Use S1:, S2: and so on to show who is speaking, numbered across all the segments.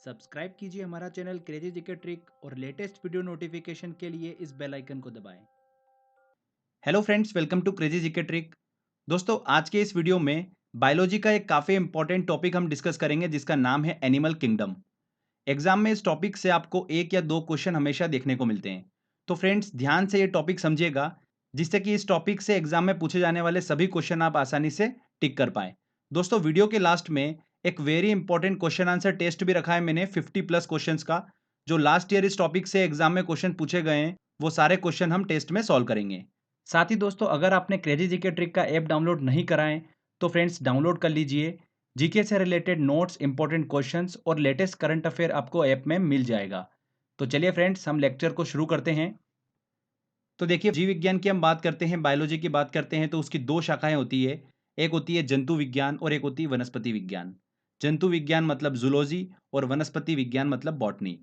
S1: Subscribe कीजिए हमारा channel crazy GK trick और लेटेस्ट वीडियो नोटिफिकेशन के लिए इस बेल आइकन को दबाएं। Hello friends, welcome to crazy GK trick. दोस्तों, आज के इस वीडियो में बायोलॉजी का एक काफ़ी इंपॉर्टेंट टॉपिक हम डिस्कस करेंगे जिसका नाम है एनिमल किंगडम। एग्जाम में इस टॉपिक से आपको एक या दो क्वेश्चन हमेशा देखने को मिलते हैं। तो फ्रेंड्स, ध्यान से ये टॉपिक समझिएगा जिससे कि इस टॉपिक से एग्जाम में पूछे जाने वाले सभी क्वेश्चन आप आसानी से टिक कर पाए। दोस्तों, वीडियो के लास्ट में एक very important question answer test भी रखा है मैंने 50+ क्वेश्चंस का। जो लास्ट ईयर इस टॉपिक से एग्जाम में क्वेश्चन पूछे गए हैं वो सारे क्वेश्चन हम टेस्ट में सॉल्व करेंगे। साथ ही दोस्तों, अगर आपने क्रेजी जीके ट्रिक का ऐप डाउनलोड नहीं करा है तो फ्रेंड्स डाउनलोड कर लीजिए। जीके से रिलेटेड नोट्स, इंपॉर्टेंट क्वेश्चंस और लेटेस्ट करंट अफेयर आपको ऐप में मिल जाएगा। तो चलिए फ्रेंड्स, हम लेक्चर को शुरू करते हैं। तो देखिए, जीव विज्ञान की हम बात करते हैं, बायोलॉजी की बात करते हैं तो उसकी दो शाखाएं होती है। एक होती है जंतु विज्ञान और एक होती है वनस्पति विज्ञान। जंतु विज्ञान मतलब जूलॉजी और वनस्पति विज्ञान मतलब बॉटनी।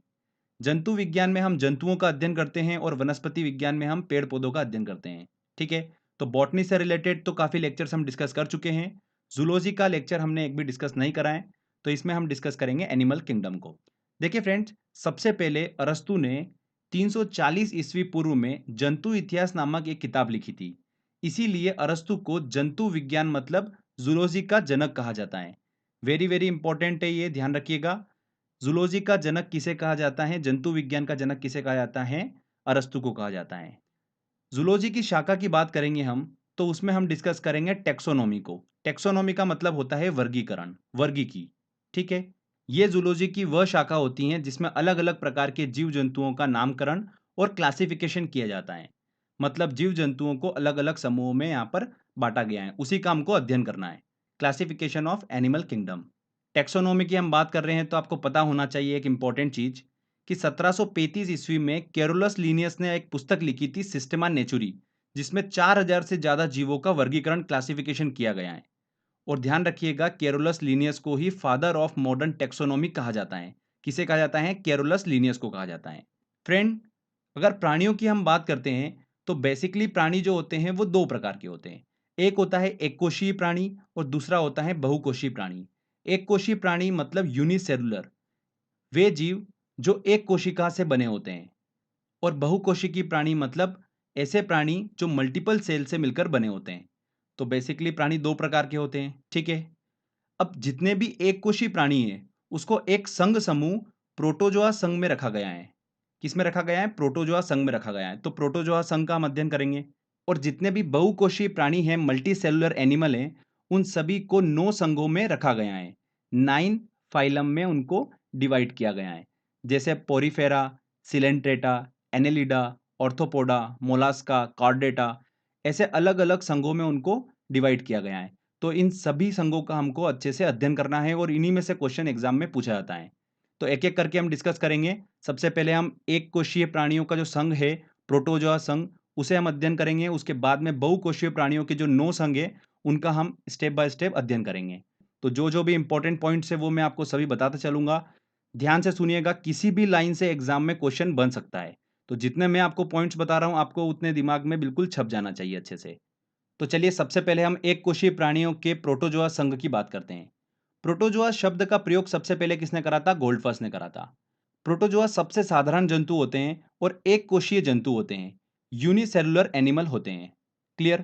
S1: जंतु विज्ञान में हम जंतुओं का अध्ययन करते हैं और वनस्पति विज्ञान में हम पेड़ पौधों का अध्ययन करते हैं। ठीक है। तो बॉटनी से रिलेटेड तो काफ़ी लेक्चर्स हम डिस्कस कर चुके हैं। जूलॉजी का लेक्चर हमने एक भी डिस्कस नहीं करा है। तो इसमें हम डिस्कस करेंगे एनिमल किंगडम को। देखिए फ्रेंड्स, सबसे पहले अरस्तु ने 340 ईस्वी पूर्व में जंतु इतिहास नामक एक किताब लिखी थी। इसीलिए अरस्तु को जंतु विज्ञान मतलब जूलॉजी का जनक कहा जाता है। वेरी वेरी इंपॉर्टेंट है, ये ध्यान रखिएगा। जूलॉजी का जनक किसे कहा जाता है, जंतु विज्ञान का जनक किसे कहा जाता है? अरस्तु को कहा जाता है। जूलॉजी की शाखा की बात करेंगे हम तो उसमें हम डिस्कस करेंगे टेक्सोनोमी को। टेक्सोनोमी का मतलब होता है वर्गीकरण, वर्गीकी। ठीक है। ये जूलॉजी की वह शाखा होती है जिसमें अलग अलग प्रकार के जीव जंतुओं का नामकरण और क्लासिफिकेशन किया जाता है। मतलब जीव जंतुओं को अलग अलग समूहों में यहाँ पर बांटा गया है, उसी काम को अध्ययन करना है। Classification of animal kingdom. Taxonomy की हम बात कर रहे हैं तो आपको पता होना चाहिए एक इंपॉर्टेंट चीज कि 1735 ईस्वी में कैरोलस लीनियस ने एक पुस्तक लिखी थी सिस्टेमा नेचुरी, जिसमें 4000 से ज्यादा जीवों का वर्गीकरण, क्लासिफिकेशन किया गया है। और ध्यान रखिएगा, कैरोलस लीनियस को ही फादर ऑफ मॉडर्न टेक्सोनोमी कहा जाता है। किसे कहा जाता है? कैरोलस लीनियस को कहा जाता है। फ्रेंड, अगर प्राणियों की हम बात करते हैं तो बेसिकली प्राणी जो होते हैं वो दो प्रकार के होते हैं। एक होता है एक कोशीय प्राणी और दूसरा होता है बहुकोशीय प्राणी। एक कोशीय प्राणी मतलब यूनिसेलुलर, वे जीव जो एक कोशिका से बने होते हैं। और बहुकोशिकीय प्राणी मतलब ऐसे प्राणी जो मल्टीपल सेल से मिलकर बने होते हैं। तो बेसिकली प्राणी दो प्रकार के होते हैं। ठीक है। अब जितने भी एक कोशीय प्राणी हैं उसको एक संघ समूह प्रोटोजोआ संघ में रखा गया है। किसमें रखा गया है? प्रोटोजोआ संघ में रखा गया है। तो प्रोटोजोआ संघ का हम अध्ययन करेंगे। और जितने भी बहुकोशीय प्राणी हैं, मल्टी सेलुलर एनिमल हैं, उन सभी को 9 संघों में रखा गया है। 9 फाइलम में उनको डिवाइड किया गया है। जैसे Porifera, Coelenterata, Annelida, arthropoda, Mollusca, Chordata, ऐसे अलग अलग संघों में उनको डिवाइड किया गया है। तो इन सभी संघों का हमको अच्छे से अध्ययन करना है और इन्हीं में से क्वेश्चन एग्जाम में पूछा जाता है। तो एक एक करके हम डिस्कस करेंगे। सबसे पहले हम एक कोशीय प्राणियों का जो संघ है, प्रोटोजोआ संघ, उसे हम अध्ययन करेंगे। उसके बाद में बहुकोशीय प्राणियों के जो 9 संघ है उनका हम स्टेप बाय स्टेप अध्ययन करेंगे। तो जो जो भी इंपॉर्टेंट पॉइंट्स है वो मैं आपको सभी बताता चलूंगा। ध्यान से सुनिएगा, किसी भी लाइन से एग्जाम में क्वेश्चन बन सकता है। तो जितने मैं आपको पॉइंट्स बता रहा हूं आपको उतने दिमाग में बिल्कुल छप जाना चाहिए अच्छे से। तो चलिए, सबसे पहले हम एक कोशीय प्राणियों के प्रोटोजोआ संघ की बात करते हैं। प्रोटोजोआ शब्द का प्रयोग सबसे पहले किसने करा था? गोल्डफर्स ने करा था। प्रोटोजोआ सबसे साधारण जंतु होते हैं और एक कोशीय जंतु होते हैं, यूनिसेलुलर एनिमल होते हैं। क्लियर?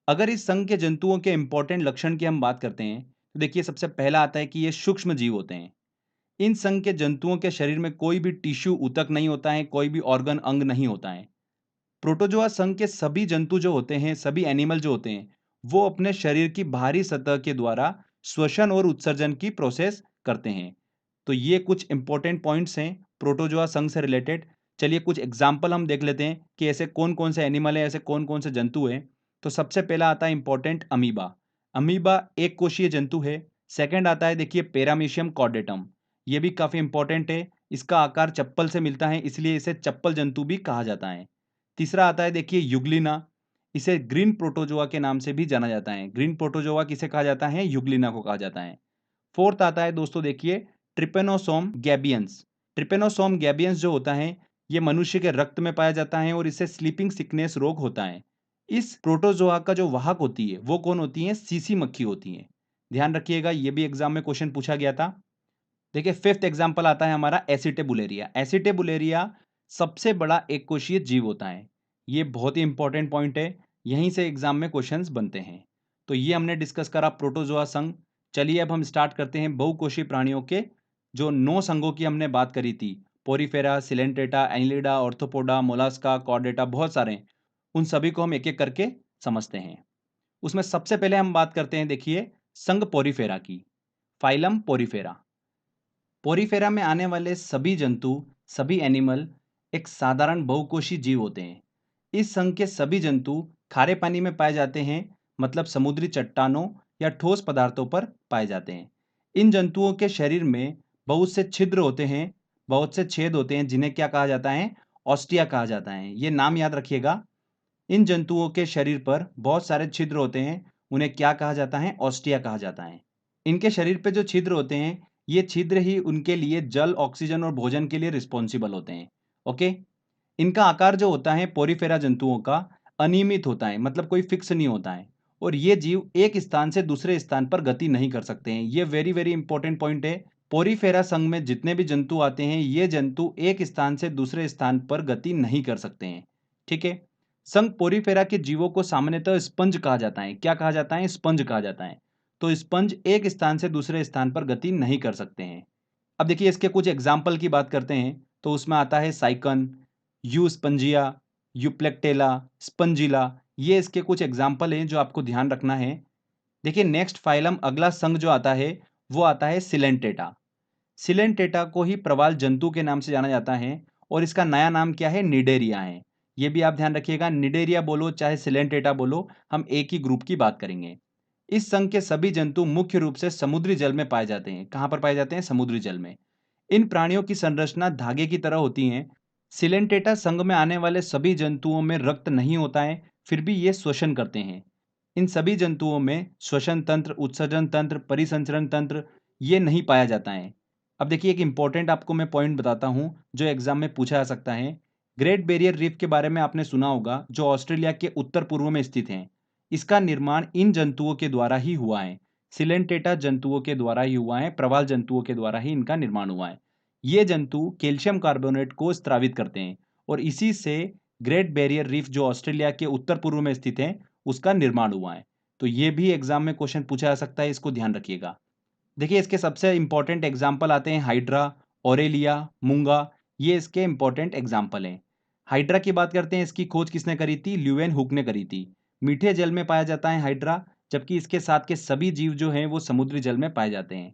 S1: अगर इस संघ के जंतुओं के इंपॉर्टेंट लक्षण की हम बात करते हैं तो देखिए, सबसे पहला आता है कि ये सूक्ष्म जीव होते हैं। इन संघ के जंतुओं के शरीर में कोई भी टिश्यू ऊतक नहीं होता है, कोई भी ऑर्गन अंग नहीं होता है। प्रोटोजोआ संघ के सभी जंतु जो होते हैं, सभी एनिमल जो होते हैं, वो अपने शरीर की बाहरी सतह के द्वारा श्वसन और उत्सर्जन की प्रोसेस करते हैं। तो ये कुछ इंपॉर्टेंट पॉइंट्स हैं प्रोटोजोआ संघ से रिलेटेड। चलिए कुछ एग्जाम्पल हम देख लेते हैं कि ऐसे कौन कौन से एनिमल है, ऐसे कौन कौन से जंतु हैं। तो सबसे पहला आता है इंपॉर्टेंट, अमीबा। अमीबा एक कोशीय जंतु है। सेकंड आता है देखिए पैरामीशियम कॉर्डेटम। ये भी काफी इंपॉर्टेंट है। इसका आकार चप्पल से मिलता है, इसलिए इसे चप्पल जंतु भी कहा जाता है। तीसरा आता है देखिए युग्लिना। इसे ग्रीन प्रोटोजोआ के नाम से भी जाना जाता है। ग्रीन प्रोटोजोआ किसे कहा जाता है? युग्लिना को कहा जाता है। फोर्थ आता है दोस्तों देखिए ट्रिपेनोसोम गैबियंस। ट्रिपेनोसोम गैबियंस जो होता है ये मनुष्य के रक्त में पाया जाता है और इसे स्लीपिंग सिकनेस रोग होता है। इस प्रोटोजोआ का जो वाहक होती है वो कौन होती है? सीसी मक्खी होती है। ध्यान रखिएगा, ये भी एग्जाम में क्वेश्चन पूछा गया था। देखिए फिफ्थ एग्जाम्पल आता है हमारा एसिटेबुलेरिया। एसिटेबुलेरिया सबसे बड़ा एककोषीय जीव होता है। ये बहुत ही इंपॉर्टेंट पॉइंट है, यहीं से एग्जाम में क्वेश्चंस बनते हैं। तो ये हमने डिस्कस करा प्रोटोजोआ संघ। चलिए अब हम स्टार्ट करते हैं बहुकोषीय प्राणियों के जो 9 संघों की हमने बात करी थी। Porifera, Coelenterata, Annelida, arthropoda, Mollusca, Chordata, बहुत सारे हैं। उन सभी को हम एक एक करके समझते हैं। उसमें सबसे पहले हम बात करते हैं, देखिए, संघ पोरीफेरा की। Phylum Porifera. पोरीफेरा में आने वाले सभी जंतु, सभी एनिमल एक साधारण बहुकोषीय जीव होते हैं। इस संघ के सभी जंतु खारे पानी में पाए जाते हैं, मतलब समुद्री चट्टानों या ठोस पदार्थों पर पाए जाते हैं। इन जंतुओं के शरीर में बहुत से छिद्र होते हैं, बहुत से छेद होते हैं, जिन्हें क्या कहा जाता है? ऑस्टिया कहा जाता है। ये नाम याद रखिएगा। इन जंतुओं के शरीर पर बहुत सारे छिद्र होते हैं, उन्हें क्या कहा जाता है? ऑस्टिया कहा जाता है। इनके शरीर पे जो छिद्र होते हैं, ये छिद्र ही उनके लिए जल, ऑक्सीजन और भोजन के लिए रिस्पॉन्सिबल होते हैं। ओके। इनका आकार जो होता है पोरीफेरा जंतुओं का अनियमित होता है, मतलब कोई फिक्स नहीं होता है। और ये जीव एक स्थान से दूसरे स्थान पर गति नहीं कर सकते हैं। ये वेरी वेरी इंपॉर्टेंट पॉइंट है। पोरीफेरा संघ में जितने भी जंतु आते हैं, ये जंतु एक स्थान से दूसरे स्थान पर गति नहीं कर सकते हैं। ठीक है। संघ पोरीफेरा के जीवों को सामान्यतः स्पंज कहा जाता है। क्या कहा जाता है? स्पंज कहा जाता है। तो स्पंज एक स्थान से दूसरे स्थान पर गति नहीं कर सकते हैं। अब देखिए इसके कुछ एग्जाम्पल की बात करते हैं, तो उसमें आता है साइकन, यू स्पंजिया, यूप्लेक्टेला, स्पंजिला। ये इसके कुछ एग्जाम्पल हैं जो आपको ध्यान रखना है। देखिए नेक्स्ट फाइलम, अगला संघ जो आता है वो आता है सिलेंटेटा। सिलेंटेटा को ही प्रवाल जंतु के नाम से जाना जाता है, और इसका नया नाम क्या है? निडेरिया है। ये भी आप ध्यान रखिएगा, निडेरिया बोलो चाहे सिलेंटेटा बोलो, हम एक ही ग्रुप की बात करेंगे। इस संघ के सभी जंतु मुख्य रूप से समुद्री जल में पाए जाते हैं। कहां पर पाए जाते हैं? समुद्री जल में। इन प्राणियों की संरचना धागे की तरह होती है। सिलेंटेटा संघ में आने वाले सभी जंतुओं में रक्त नहीं होता है, फिर भी ये श्वसन करते हैं। इन सभी जंतुओं में श्वसन तंत्र, उत्सर्जन तंत्र, परिसंचरण तंत्र ये नहीं पाया जाता है। अब देखिए एक इंपॉर्टेंट आपको मैं पॉइंट बताता हूं जो एग्जाम में पूछा जा सकता है। ग्रेट बैरियर रीफ के बारे में आपने सुना होगा, जो ऑस्ट्रेलिया के उत्तर पूर्व में स्थित है। इसका निर्माण इन जंतुओं के द्वारा ही हुआ है। सिलेंटेटा जंतुओं के द्वारा ही हुआ है, प्रवाल जंतुओं के द्वारा ही इनका निर्माण हुआ है। ये जंतु कैल्शियम कार्बोनेट को स्रावित करते हैं, और इसी से ग्रेट बैरियर रीफ जो ऑस्ट्रेलिया के उत्तर पूर्व में स्थित है उसका निर्माण हुआ है। तो ये भी एग्जाम में क्वेश्चन पूछा जा सकता है, इसको ध्यान रखिएगा। देखिए इसके सबसे इंपॉर्टेंट एग्जाम्पल आते हैं हाइड्रा, ओरेलिया, मूंगा। ये इसके इंपॉर्टेंट एग्जाम्पल हैं। हाइड्रा की बात करते हैं, इसकी खोज किसने करी थी? ल्यूवेन हुक ने करी थी। मीठे जल में पाया जाता है हाइड्रा, जबकि इसके साथ के सभी जीव जो हैं वो समुद्री जल में पाए जाते हैं।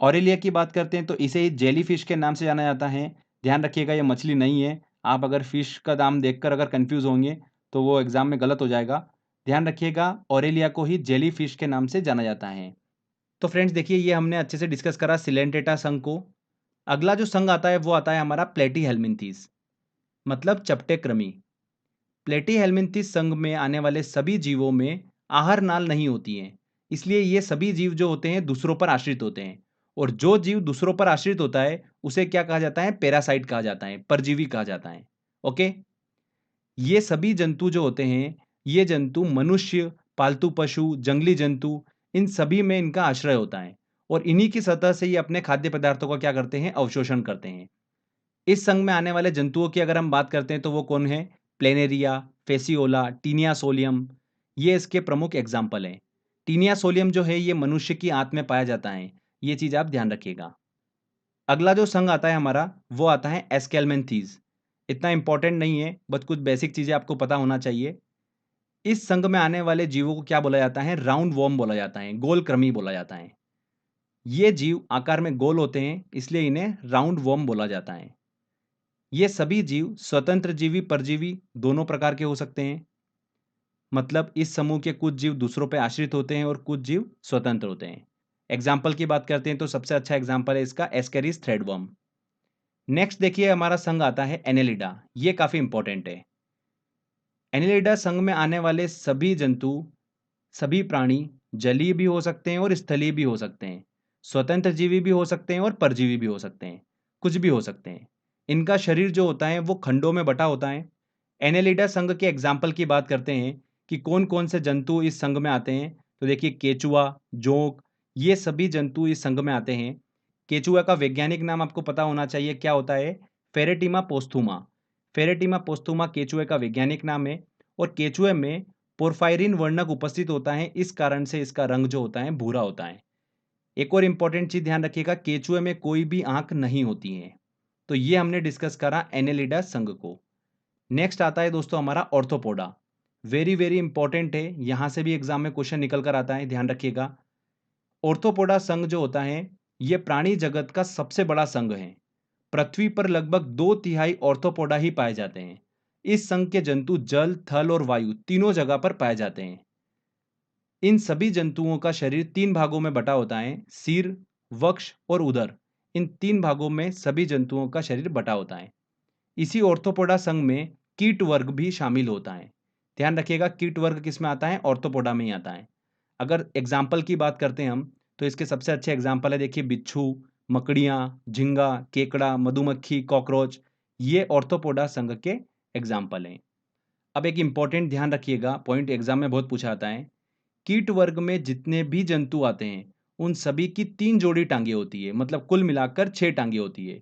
S1: ऑरेलिया की बात करते हैं तो इसे ही जेली फिश के नाम से जाना जाता है। ध्यान रखिएगा ये मछली नहीं है। आप अगर फिश का नाम देखकर अगर कंफ्यूज होंगे तो वो एग्जाम में गलत हो जाएगा। ध्यान रखिएगा ऑरेलिया को ही जेली फिश के नाम से जाना जाता है। तो फ्रेंड्स देखिए ये हमने अच्छे से डिस्कस करा सिलेंटेटा संघ को। अगला जो संघ आता है वो आता है हमारा प्लेटीहेल्मिन्थीस, मतलब चपटे कृमि। प्लेटीहेल्मिन्थीस संघ में आने वाले सभी जीवों में आहार नाल नहीं होती है, इसलिए ये सभी जीव जो होते हैं दूसरों पर आश्रित होते हैं। और जो जीव दूसरों पर आश्रित होता है उसे क्या कहा जाता है? पैरासाइट कहा जाता है, परजीवी कहा जाता है। ओके। ये सभी जंतु जो होते हैं, ये जंतु मनुष्य, पालतू पशु, जंगली जंतु, इन सभी में इनका आश्रय होता है, और इन्हीं की सतह से ये अपने खाद्य पदार्थों का क्या करते हैं? अवशोषण करते हैं। इस संघ में आने वाले जंतुओं की अगर हम बात करते हैं तो वो कौन है? Planaria, fasciola, taenia solium. ये इसके प्रमुख एग्जाम्पल हैं। टीनिया सोलियम जो है ये मनुष्य की आंत में पाया जाता है। ये चीज आप ध्यान रखिएगा। अगला जो संघ आता है हमारा वो आता है एस्केलमेंथीज। इतना इंपॉर्टेंट नहीं है, बस कुछ बेसिक चीजें आपको पता होना चाहिए। इस संघ में आने वाले जीवों को क्या बोला जाता है? राउंड वॉर्म बोला जाता है, गोल कृमि बोला जाता है। ये जीव आकार में गोल होते हैं, इसलिए इन्हें राउंड वॉर्म बोला जाता है। ये सभी जीव स्वतंत्र जीवी, परजीवी दोनों प्रकार के हो सकते हैं। मतलब इस समूह के कुछ जीव दूसरों पर आश्रित होते हैं और कुछ जीव स्वतंत्र होते हैं। एग्जाम्पल की बात करते हैं तो सबसे अच्छा एग्जाम्पल है इसका एस्केरिस थ्रेडवर्म। नेक्स्ट देखिए हमारा संघ आता है एनेलिडा। ये काफी इंपॉर्टेंट है। एनेलिडा संघ में आने वाले सभी जंतु, सभी प्राणी जलीय भी हो सकते हैं और स्थलीय भी हो सकते हैं। स्वतंत्र जीवी भी हो सकते हैं और परजीवी भी हो सकते हैं। कुछ भी हो सकते हैं। इनका शरीर जो होता है वो खंडों में बटा होता है। एनेलिडा संघ के एग्जाम्पल की बात करते हैं कि कौन कौन से जंतु इस संघ में आते हैं, तो देखिए केचुआ, जोंक, ये सभी जंतु इस संघ में आते हैं। केचुआ का वैज्ञानिक नाम आपको पता होना चाहिए, क्या होता है? फेरेटिमा पोस्थुमा। फेरेटिमा पोस्थुमा केचुए का वैज्ञानिक नाम है और केचुए में पोर्फायरिन वर्णक उपस्थित होता है, इस कारण से इसका रंग जो होता है भूरा होता है। एक और इंपॉर्टेंट चीज ध्यान रखिएगा, केचुए में कोई भी आंख नहीं होती है। तो ये हमने डिस्कस करा एनेलिडा संघ को। नेक्स्ट आता है दोस्तों हमारा ऑर्थोपोडा। वेरी वेरी इंपॉर्टेंट है, यहां से भी एग्जाम में क्वेश्चन निकल कर आता है, ध्यान रखिएगा। ऑर्थोपोडा संघ जो होता है यह प्राणी जगत का सबसे बड़ा संघ है। पृथ्वी पर लगभग 2/3 ऑर्थोपोडा ही पाए जाते हैं। इस संघ के जंतु जल, थल और वायु तीनों जगह पर पाए जाते हैं। इन सभी जंतुओं का शरीर 3 भागों में बटा होता है, सिर, वक्ष और उदर। इन 3 भागों में सभी जंतुओं का शरीर बटा होता है। इसी ऑर्थोपोडा संघ में कीट वर्ग भी शामिल होता है। ध्यान रखिएगा, कीट वर्ग किस में आता है? ऑर्थोपोडा में ही आता है। अगर एग्जाम्पल की बात करते हैं हम, तो इसके सबसे अच्छे एग्जाम्पल है, देखिए बिच्छू, मकड़ियाँ, झिंगा, केकड़ा, मधुमक्खी, कॉकरोच, ये ऑर्थोपोडा संघ के एग्जाम्पल हैं। अब एक इंपॉर्टेंट ध्यान रखिएगा, पॉइंट एग्जाम में बहुत पूछा आता है। कीट वर्ग में जितने भी जंतु आते हैं उन सभी की 3 जोड़ी टांगे होती है, मतलब कुल मिलाकर 6 टांगे होती है।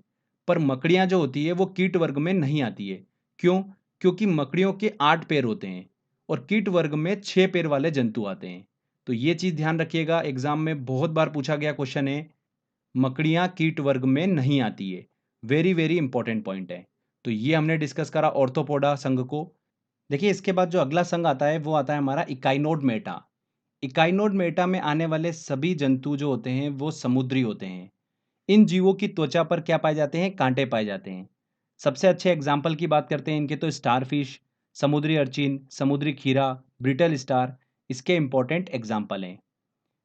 S1: पर मकड़ियां जो होती है वो कीट वर्ग में नहीं आती है। क्यों? क्योंकि मकड़ियों के 8 पैर होते हैं और कीट वर्ग में 6 पैर वाले जंतु आते हैं। तो ये चीज ध्यान रखिएगा, एग्जाम में बहुत बार पूछा गया क्वेश्चन है, मकड़ियां कीट वर्ग में नहीं आती है। वेरी वेरी इंपॉर्टेंट पॉइंट है। तो ये हमने डिस्कस करा ऑर्थोपोडा संघ को। देखिए इसके बाद जो अगला संघ आता है वो आता है हमारा इकाइनोडर्मेटा। इकाइनोडर्मेटा में आने वाले सभी जंतु जो होते हैं वो समुद्री होते हैं। इन जीवों की त्वचा पर क्या पाए जाते हैं? कांटे पाए जाते हैं। सबसे अच्छे एग्जाम्पल की बात करते हैं इनके, तो स्टारफिश, समुद्री अर्चिन, समुद्री खीरा, ब्रिटल स्टार इसके इंपॉर्टेंट एग्जाम्पल हैं।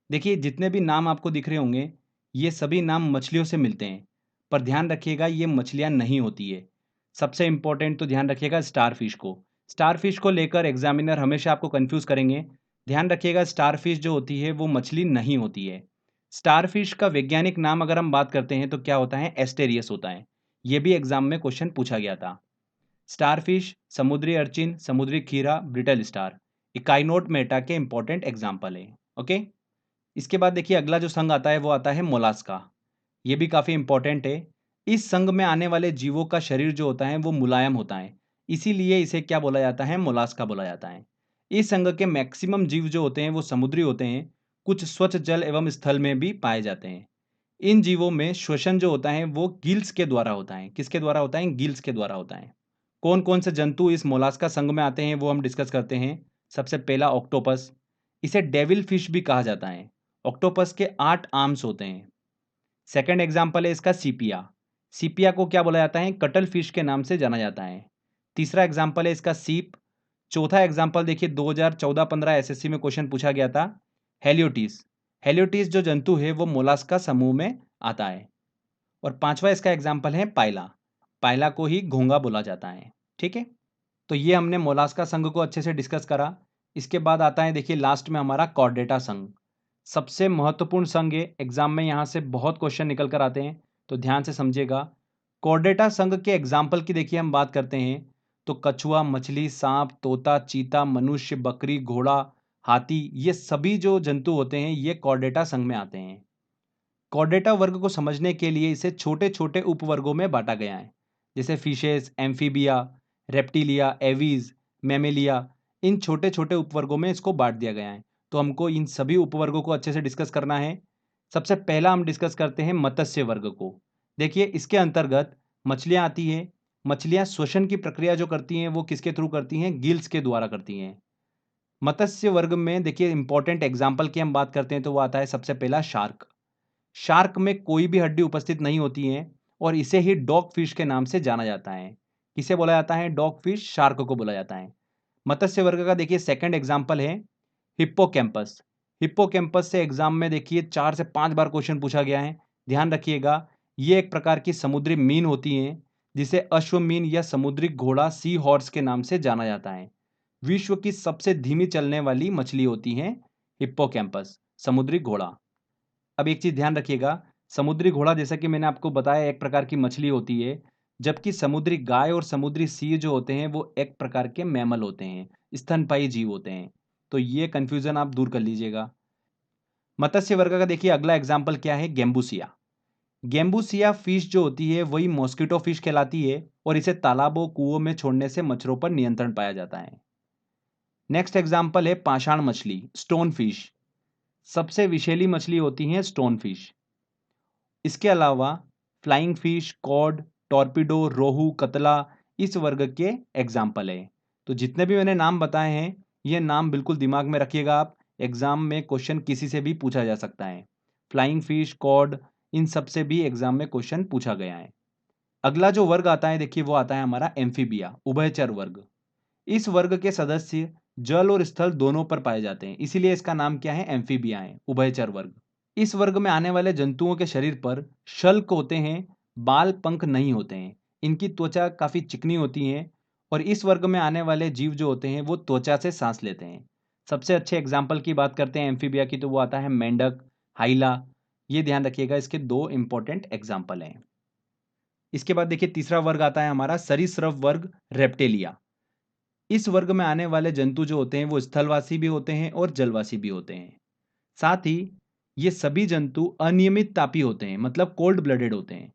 S1: देखिए जितने भी नाम आपको दिख रहे होंगे ये सभी नाम मछलियों से मिलते हैं, पर ध्यान रखिएगा ये मछलियां नहीं होती है। सबसे इंपॉर्टेंट तो ध्यान रखिएगा स्टारफिश को। स्टारफिश को लेकर एग्जामिनर हमेशा आपको कंफ्यूज करेंगे। ध्यान रखिएगा स्टारफिश जो होती है वो मछली नहीं होती है। स्टारफिश का वैज्ञानिक नाम अगर हम बात करते हैं तो क्या होता है? एस्टेरियस होता है। ये भी एग्जाम में क्वेश्चन पूछा गया था। स्टारफिश, समुद्री अर्चिन, समुद्री खीरा, ब्रिटल स्टार इकाइनोडर्मेटा के इंपॉर्टेंट एग्जाम्पल है। ओके, इसके बाद देखिए अगला जो संघ आता है वो आता है मोलास्का। ये भी काफी इंपॉर्टेंट है। इस संघ में आने वाले जीवों का शरीर जो होता है वो मुलायम होता है, इसीलिए इसे क्या बोला जाता है? मोलास्का बोला जाता है। इस संघ के मैक्सिमम जीव जो होते हैं वो समुद्री होते हैं, कुछ स्वच्छ जल एवं स्थल में भी पाए जाते हैं। इन जीवों में श्वसन जो होता है वो गिल्स के द्वारा होता है। किसके द्वारा होता है? गिल्स के द्वारा होता है। कौन कौन से जंतु इस मोलास्का संघ में आते हैं वो हम डिस्कस करते हैं। सबसे पहला ऑक्टोपस, इसे डेविल फिश भी कहा जाता है। ऑक्टोपस के 8 आर्म्स होते हैं। सेकंड एग्जाम्पल है इसका सीपिया। सीपिया को क्या बोला जाता है? कटल फिश के नाम से जाना जाता है। तीसरा एग्जाम्पल है इसका सीप। चौथा एग्जाम्पल देखिए 2014-15 एसएससी में क्वेश्चन पूछा गया था, हेलियोटिस। हेलियोटिस जो जंतु है वो मोलास्का समूह में आता है। और पांचवा इसका एग्जाम्पल है पाइला। पाइला को ही घोंगा बोला जाता है। ठीक है, तो ये हमने मोलास्का संघ को अच्छे से डिस्कस करा। इसके बाद आता है देखिए लास्ट में हमारा कॉर्डेटा संघ। सबसे महत्वपूर्ण संघ है, एग्जाम में यहाँ से बहुत क्वेश्चन निकल कर आते हैं, तो ध्यान से समझिएगा। कॉर्डेटा संघ के एग्जाम्पल की देखिए हम बात करते हैं तो कछुआ, मछली, सांप, तोता, चीता, मनुष्य, बकरी, घोड़ा, हाथी, ये सभी जो जंतु होते हैं ये कॉर्डेटा संघ में आते हैं। कॉर्डेटा वर्ग को समझने के लिए इसे छोटे छोटे उपवर्गों में बांटा गया है, जैसे fishes, amphibia, reptilia, aves, mammalia. इन छोटे छोटे उपवर्गों में इसको बांट दिया गया है। तो हमको इन सभी उपवर्गों को अच्छे से डिस्कस करना है। सबसे पहला हम डिस्कस करते हैं मत्स्य वर्ग को। देखिए इसके अंतर्गत मछलियां आती हैं। मछलियां श्वसन की प्रक्रिया जो करती हैं वो किसके थ्रू करती हैं? गिल्स के द्वारा करती हैं। मत्स्य वर्ग में देखिए इंपॉर्टेंट एग्जाम्पल की हम बात करते हैं तो वो आता है सबसे पहला शार्क। शार्क में कोई भी हड्डी उपस्थित नहीं होती है और इसे ही डॉग फिश के नाम से जाना जाता है। किसे बोला जाता है? डॉग फिश, शार्क को बोला जाता है। मत्स्य वर्ग का देखिए सेकंड एग्जाम्पल है हिप्पोकैम्पस। हिप्पोकैम्पस से एग्जाम में देखिए 4 से 5 बार क्वेश्चन पूछा गया है। ध्यान रखिएगा, ये एक प्रकार की समुद्री मीन होती है जिसे अश्वमीन या समुद्री घोड़ा, सी हॉर्स के नाम से जाना जाता है। विश्व की सबसे धीमी चलने वाली मछली होती है हिप्पोकैम्पस, समुद्री घोड़ा। अब एक चीज ध्यान रखिएगा, समुद्री घोड़ा जैसा कि मैंने आपको बताया एक प्रकार की मछली होती है, जबकि समुद्री गाय और समुद्री सिंह जो होते हैं वो एक प्रकार के मैमल होते हैं, स्तनपायी जीव होते हैं। तो ये कंफ्यूजन आप दूर कर लीजिएगा। मत्स्य वर्ग का देखिए अगला एग्जाम्पल क्या है? गेम्बुसिया। गैम्बूसिया फिश जो होती है वही मॉस्किटो फिश कहलाती है और इसे तालाबों कुओं में छोड़ने से मच्छरों पर नियंत्रण पाया जाता है। नेक्स्ट एग्जाम्पल है पाषाण मछली, स्टोन फिश। सबसे विषैली मछली होती है स्टोन फिश। इसके अलावा फ्लाइंग फिश, कॉड, टॉर्पिडो, रोहू, कतला इस वर्ग के एग्जाम्पल है। तो जितने भी मैंने नाम बताए हैं ये नाम बिल्कुल दिमाग में रखिएगा आप, एग्जाम में क्वेश्चन किसी से भी पूछा जा सकता है। फ्लाइंग फिश, कॉड, इन सब से भी एग्जाम में क्वेश्चन पूछा गया है। अगला जो वर्ग आता है देखिए वो आता है हमारा एम्फीबिया, उभयचर वर्ग। इस वर्ग के सदस्य जल और स्थल दोनों पर पाए जाते हैं, इसीलिए इसका नाम क्या है, एम्फीबिया है, उभयचर वर्ग। इस वर्ग में आने वाले जंतुओं के शरीर पर शल्क होते हैं, बाल पंख नहीं होते हैं। इनकी त्वचा काफी चिकनी होती है और इस वर्ग में आने वाले जीव जो होते हैं वो त्वचा से सांस लेते हैं। सबसे अच्छे एग्जाम्पल की बात करते हैं एम्फीबिया की तो वो आता है मेंढक, हाइला। ये ध्यान रखिएगा, इसके दो इंपॉर्टेंट एग्जाम्पल हैं। इसके बाद देखिए तीसरा वर्ग आता है हमारा सरीसृप वर्ग, रेप्टेलिया। इस वर्ग में आने वाले जंतु जो होते हैं वो स्थलवासी भी होते हैं और जलवासी भी होते हैं। साथ ही ये सभी जंतु अनियमित तापी होते हैं, मतलब कोल्ड ब्लडेड होते हैं।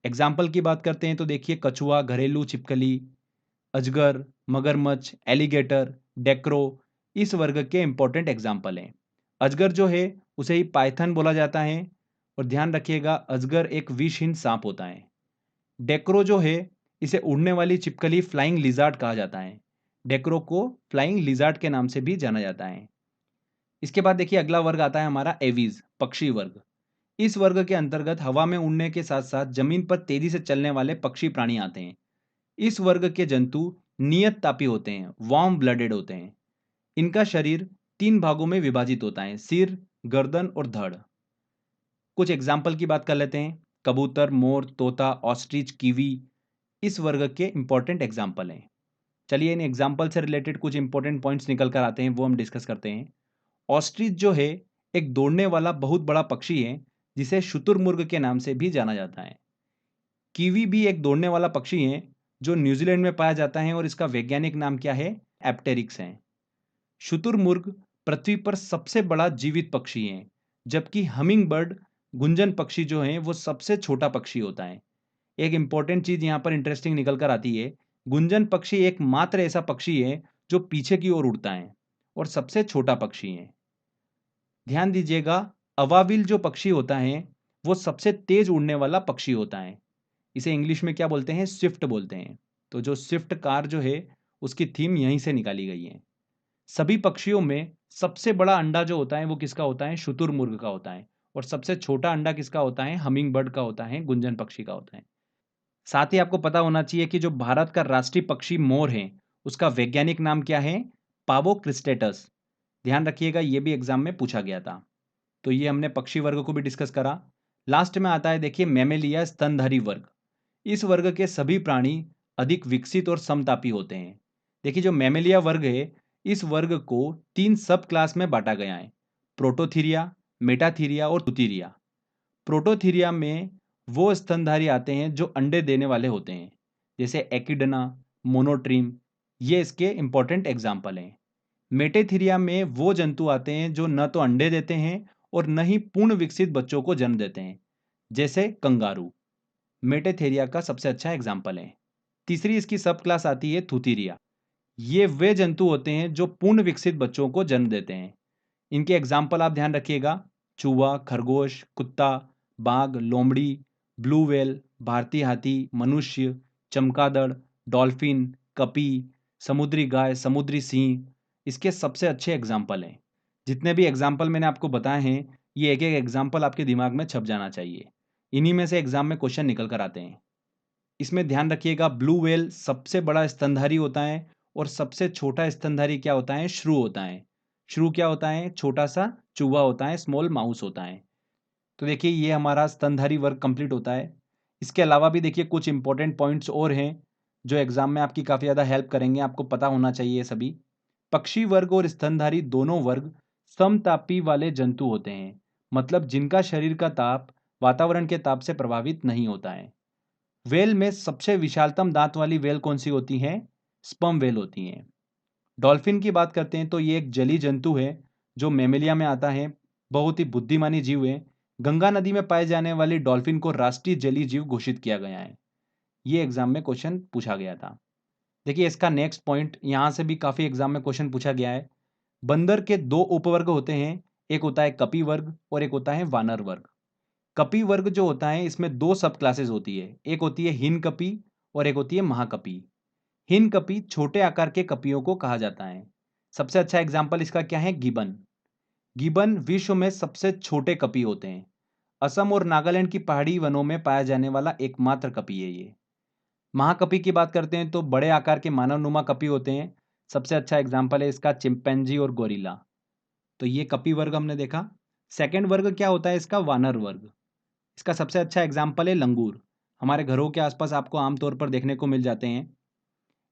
S1: एग्जाम्पल की बात करते हैं तो देखिए कछुआ, घरेलू छिपकली, अजगर, मगरमच्छ, एलिगेटर, डेक्रो इस वर्ग के इंपॉर्टेंट एग्जाम्पल हैं। अजगर जो है उसे ही पाइथन बोला जाता है और ध्यान रखिएगा अजगर एक विषहीन सांप होता है। डेक्रो जो है इसे उड़ने वाली छिपकली, फ्लाइंग लिजार्ड कहा जाता है। डेक्रो को फ्लाइंग लिजार्ड के नाम से भी जाना जाता है। इसके बाद देखिए अगला वर्ग आता है हमारा एवीज, पक्षी वर्ग। इस वर्ग के अंतर्गत हवा में उड़ने के साथ साथ जमीन पर तेजी से चलने वाले पक्षी प्राणी आते हैं। इस वर्ग के जंतु नियत तापी होते हैं, वार्म ब्लडेड होते हैं। इनका शरीर 3 भागों में विभाजित होता है, सिर, गर्दन और धड़। कुछ एग्जाम्पल की बात कर लेते हैं। कबूतर, मोर, तोता, ऑस्ट्रिच, कीवी इस वर्ग के इंपॉर्टेंट एग्जाम्पल हैं। चलिए इन एग्जाम्पल से रिलेटेड कुछ इंपॉर्टेंट पॉइंट्स निकल कर आते हैं, वो हम डिस्कस करते हैं। ऑस्ट्रिच जो है एक दौड़ने वाला बहुत बड़ा पक्षी है जिसे शुतुरमुर्ग के नाम से भी जाना जाता है। कीवी भी एक दौड़ने वाला पक्षी है जो न्यूजीलैंड में पाया जाता है और इसका वैज्ञानिक नाम क्या है, एप्टेरिक्स है। शुतुरमुर्ग पृथ्वी पर सबसे बड़ा जीवित पक्षी है, जबकि हमिंग बर्ड, गुंजन पक्षी जो है वो सबसे छोटा पक्षी होता है। एक इंपॉर्टेंट चीज यहाँ पर इंटरेस्टिंग निकल कर आती है, गुंजन पक्षी एकमात्र ऐसा पक्षी है जो पीछे की ओर उड़ता है और सबसे छोटा पक्षी है। ध्यान दीजिएगा, अवाविल जो पक्षी होता है वो सबसे तेज उड़ने वाला पक्षी होता है। इसे इंग्लिश में क्या बोलते हैं, स्विफ्ट बोलते हैं। तो जो स्विफ्ट कार जो है उसकी थीम यहीं से निकाली गई है। सभी पक्षियों में सबसे बड़ा अंडा जो होता है वो किसका होता है, शुतुरमुर्ग का होता है। और सबसे छोटा अंडा किसका होता है, हमिंग बर्ड का होता है, गुंजन पक्षी का होता है। साथ ही आपको पता होना चाहिए कि जो भारत का राष्ट्रीय पक्षी मोर है उसका वैज्ञानिक नाम क्या है, पावो क्रिस्टेटस। ध्यान रखिएगा ये भी एग्जाम में पूछा गया था। तो ये हमने पक्षी वर्ग को भी डिस्कस करा। लास्ट में आता है देखिए मैमेलिया, स्तनधारी वर्ग। इस वर्ग के सभी प्राणी अधिक विकसित और समतापी होते हैं। देखिए जो मैमेलिया वर्ग है इस वर्ग को 3 सब क्लास में बांटा गया है, प्रोटोथीरिया, मेटाथीरिया और तुतीरिया। प्रोटोथीरिया में वो स्तनधारी आते हैं जो अंडे देने वाले होते हैं, जैसे एकिडना, मोनोट्रीम, ये इसके इंपॉर्टेंट एग्जाम्पल हैं। मेटेथीरिया में वो जंतु आते हैं जो न तो अंडे देते हैं और न ही पूर्ण विकसित बच्चों को जन्म देते हैं, जैसे कंगारू। मेटेथेरिया का सबसे अच्छा एग्जाम्पल है। तीसरी इसकी सब क्लास आती है थूथीरिया। ये वे जंतु होते हैं जो पूर्ण विकसित बच्चों को जन्म देते हैं। इनके एग्जाम्पल आप ध्यान रखिएगा, चूहा, खरगोश, कुत्ता, बाघ, लोमड़ी, ब्लू व्हेल, भारतीय हाथी, मनुष्य, चमगादड़, डॉल्फिन, कपी, समुद्री गाय, समुद्री सिंह इसके सबसे अच्छे एग्जाम्पल हैं। जितने भी एग्जाम्पल मैंने आपको बताए हैं ये एक एक एग्जाम्पल आपके दिमाग में छप जाना चाहिए। इन्हीं में से एग्जाम में क्वेश्चन निकल कर आते हैं। इसमें ध्यान रखिएगा ब्लू व्हेल सबसे बड़ा स्तनधारी होता है और सबसे छोटा स्तनधारी क्या होता है, श्रू होता है। श्रू क्या होता है, छोटा सा चूहा होता है, स्मॉल माउस होता है। तो देखिए ये हमारा स्तनधारी वर्ग कंप्लीट होता है। इसके अलावा भी देखिए कुछ इंपॉर्टेंट पॉइंट्स और हैं जो एग्जाम में आपकी काफ़ी ज़्यादा हेल्प करेंगे, आपको पता होना चाहिए सभी। पक्षी वर्ग और स्तनधारी दोनों वर्ग समतापी वाले जंतु होते हैं, मतलब जिनका शरीर का ताप वातावरण के ताप से प्रभावित नहीं होता है। वेल में सबसे विशालतम दांत वाली वेल कौन सी होती है, स्पर्म वेल होती है। डॉल्फिन की बात करते हैं तो ये एक जलीय जंतु है जो मेमेलिया में आता है, बहुत ही बुद्धिमानी जीव है। गंगा नदी में पाए जाने वाली डॉल्फिन को राष्ट्रीय जलीय जीव घोषित किया गया है। ये एग्जाम में क्वेश्चन पूछा गया था। देखिए इसका नेक्स्ट पॉइंट, यहां से भी काफी एग्जाम में क्वेश्चन पूछा गया है। बंदर के दो उपवर्ग होते हैं, एक होता है कपि वर्ग और एक होता है वानर वर्ग। कपि वर्ग जो होता है इसमें दो सब क्लासेस होती है, एक होती है हिन कपि और एक होती है महाकपि। हिन कपि छोटे आकार के कपियों को कहा जाता है। सबसे अच्छा एग्जाम्पल इसका क्या है, गिबन। गिबन विश्व में सबसे छोटे कपि होते हैं। असम और नागालैंड की पहाड़ी वनों में पाया जाने वाला एकमात्र कपि है ये। महाकपि की बात करते हैं तो बड़े आकार के मानवनुमा कपि होते हैं। सबसे अच्छा एग्जाम्पल है इसका चिंपैंजी और गोरिल्ला। तो ये कपि वर्ग हमने देखा। सेकंड वर्ग क्या होता है इसका, वानर वर्ग। इसका सबसे अच्छा एग्जाम्पल है लंगूर। हमारे घरों के आसपास आपको आमतौर पर देखने को मिल जाते हैं।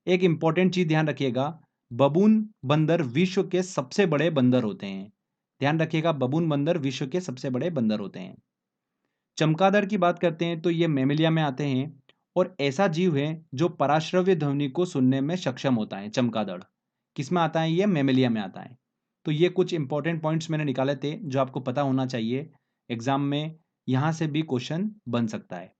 S1: एक इंपॉर्टेंट चीज ध्यान रखिएगा, बबून बंदर विश्व के सबसे बड़े बंदर होते हैं। ध्यान रखिएगा, बबून बंदर विश्व के सबसे बड़े बंदर होते हैं। चमगादड़ की बात करते हैं तो ये मैमेलिया में आते हैं और ऐसा जीव है जो पराश्रव्य ध्वनि को सुनने में सक्षम होता है। चमगादड़ किस में आता है, ये मैमेलिया में आता है। तो ये कुछ इंपॉर्टेंट पॉइंट्स मैंने निकाले थे जो आपको पता होना चाहिए। एग्जाम में यहाँ से भी क्वेश्चन बन सकता है।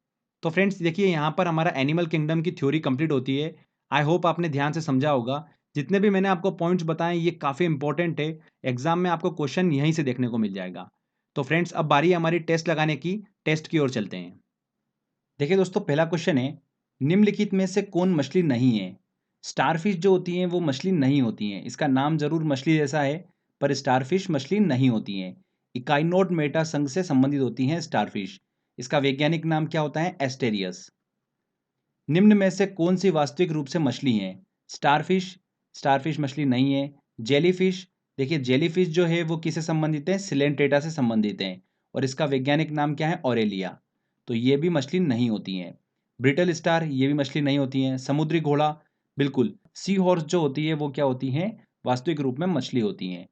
S1: तो फ्रेंड्स देखिए, यहाँ पर हमारा एनिमल किंगडम की थ्योरी कंप्लीट होती है। आई होप आपने ध्यान से समझा होगा। जितने भी मैंने आपको पॉइंट्स बताए ये काफ़ी इंपॉर्टेंट है। एग्जाम में आपको क्वेश्चन यहीं से देखने को मिल जाएगा। तो फ्रेंड्स अब बारी है हमारी टेस्ट लगाने की। टेस्ट की ओर चलते हैं। देखिए दोस्तों, पहला क्वेश्चन है, निम्नलिखित में से कौन मछली नहीं है। स्टारफिश जो होती हैं वो मछली नहीं होती हैं। इसका नाम जरूर मछली जैसा है पर स्टारफिश मछली नहीं होती हैं। इकाइनोड मेटा संघ से संबंधित होती हैं स्टारफिश। इसका वैज्ञानिक नाम क्या होता है, एस्टेरियस। निम्न में से कौन सी वास्तविक रूप से मछली है। स्टारफिश, स्टारफिश मछली नहीं है। जेलीफिश, देखिए जेलीफिश जो है वो किससे संबंधित है, सिलेंट्रेटा से संबंधित है और इसका वैज्ञानिक नाम क्या है, ऑरेलिया। तो ये भी मछली नहीं होती हैं। ब्रिटल स्टार, ये भी मछली नहीं होती हैं। समुद्री घोड़ा, बिल्कुल। सी हॉर्स जो होती है वो क्या होती हैं, वास्तविक रूप में मछली होती हैं।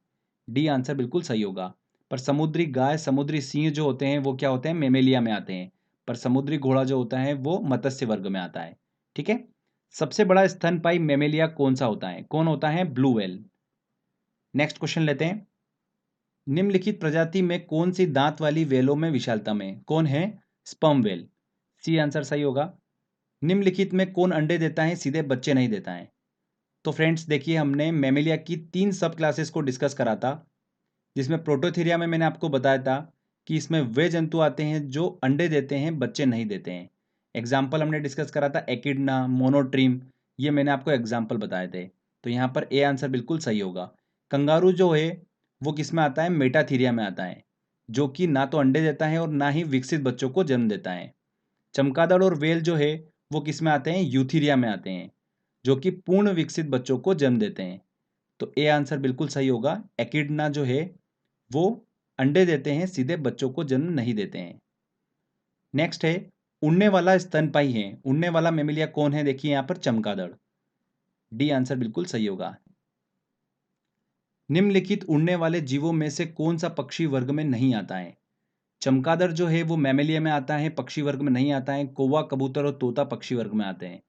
S1: डी आंसर बिल्कुल सही होगा। पर समुद्री गाय, समुद्री सिंह जो होते हैं वो क्या होते हैं, मेमेलिया में आते हैं। पर समुद्री घोड़ा जो होता है वो मत्स्य वर्ग में आता है। ठीक है। सबसे बड़ा स्तनपायी मेमेलिया कौन सा होता है, कौन होता है, ब्लू व्हेल। नेक्स्ट क्वेश्चन लेते हैं। निम्नलिखित प्रजाति में कौन सी दांत वाली व्हेलों में विशालता में, कौन है, स्पर्म व्हेल। सी आंसर सही होगा। निम्नलिखित में कौन अंडे देता है, सीधे बच्चे नहीं देता है। तो फ्रेंड्स देखिए, हमने मेमेलिया की 3 सब क्लासेस को डिस्कस करा था, जिसमें प्रोटोथीरिया में मैंने आपको बताया था कि इसमें वे जंतु आते हैं जो अंडे देते हैं, बच्चे नहीं देते हैं। एग्जाम्पल हमने डिस्कस करा था एकिडना, मोनोट्रीम, ये मैंने आपको एग्जाम्पल बताए थे। तो यहाँ पर ए आंसर बिल्कुल सही होगा। कंगारू जो है वो किस में आता है, मेटाथीरिया में आता है, जो कि ना तो अंडे देता है और ना ही विकसित बच्चों को जन्म देता है। चमगादड़ और वेल जो है वो किस में आते हैं, यूथीरिया में आते हैं, जो कि पूर्ण विकसित बच्चों को जन्म देते हैं। तो ए आंसर बिल्कुल सही होगा। एकिडना जो है वो अंडे देते हैं, सीधे बच्चों को जन्म नहीं देते हैं। नेक्स्ट है, उड़ने वाला स्तनपायी है, उड़ने वाला मेमेलिया कौन है, देखिए यहां पर चमगादड़। डी आंसर बिल्कुल सही होगा। निम्नलिखित उड़ने वाले जीवों में से कौन सा पक्षी वर्ग में नहीं आता है। चमगादड़ जो है वो मैमेलिया में आता है, पक्षी वर्ग में नहीं आता है। कौवा, कबूतर और तोता पक्षी वर्ग में आते हैं।